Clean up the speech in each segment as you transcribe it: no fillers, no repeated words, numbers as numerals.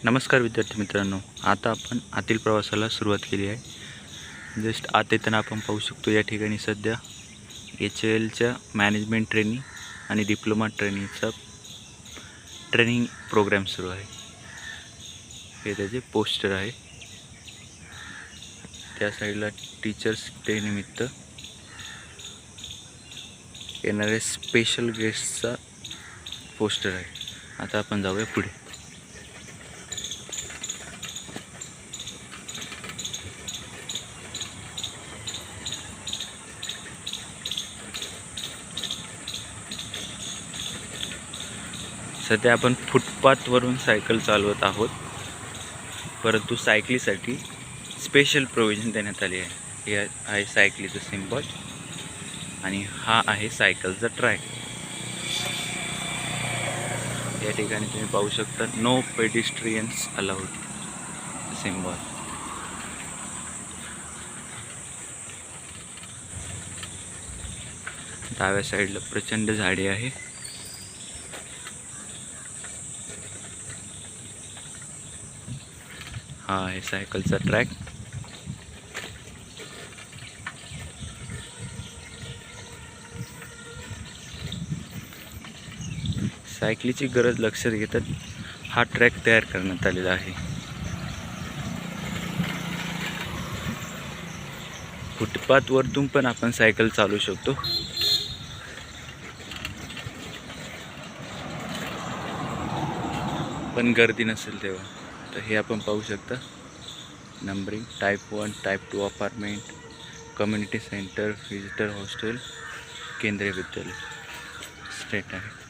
नमस्कार विद्यार्थी मित्रांनो, आता आपण आतील प्रवासाला सुरुवात केली आहे। जस्ट आत येताना आपण पाहू शकतो या ठिकाणी सध्या HALच्या मॅनेजमेंट ट्रेनिंग आणि डिप्लोमा ट्रेनिंगचा ट्रेनिंग प्रोग्राम सुरू आहे। हे त्याचे पोस्टर आहे। त्या साईडला टीचर्स डे निमित्त येणारे स्पेशल गेस्टचा पोस्टर आहे। आता आपण जाऊया पुढे। सध्या आपण फुटपाथवरून सायकल चालवत आहोत, परंतु सायकलीसाठी स्पेशल प्रोव्हिजन देण्यात आली आहे। हे आहे सायकलीचं सिम्बॉल आणि हा आहे सायकलचा ट्रॅक। या ठिकाणी तुम्ही पाहू शकता नो पेडिस्ट्रियन्स अलाउड सिम्बॉल। डाव्या साईडला प्रचंड झाडे आहे। हा आहे सायकलचा ट्रॅक। सायकलीची गरज लक्षात घेता हा ट्रॅक तयार करण्यात आलेला आहे। फुटपाथवरतून पण आपण सायकल चालवू शकतो, पण गर्दी नसेल तेव्हा। तर हे आपण पाहू शकता numbering type 1 type 2 apartment, community centre, visitor hostel, केंद्रीय विद्यालय स्टेट आहे।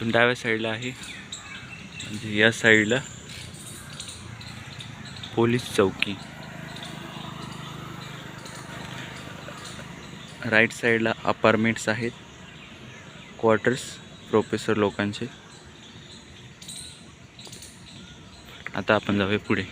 डाव्या साईडला आहे, म्हणजे या साईडला पोलीस चौकी, राईट साईडला अपार्टमेंट्स आहेत, क्वार्टर्स प्रोफेसर लोकांचे। आता आपण जाऊया पुढे।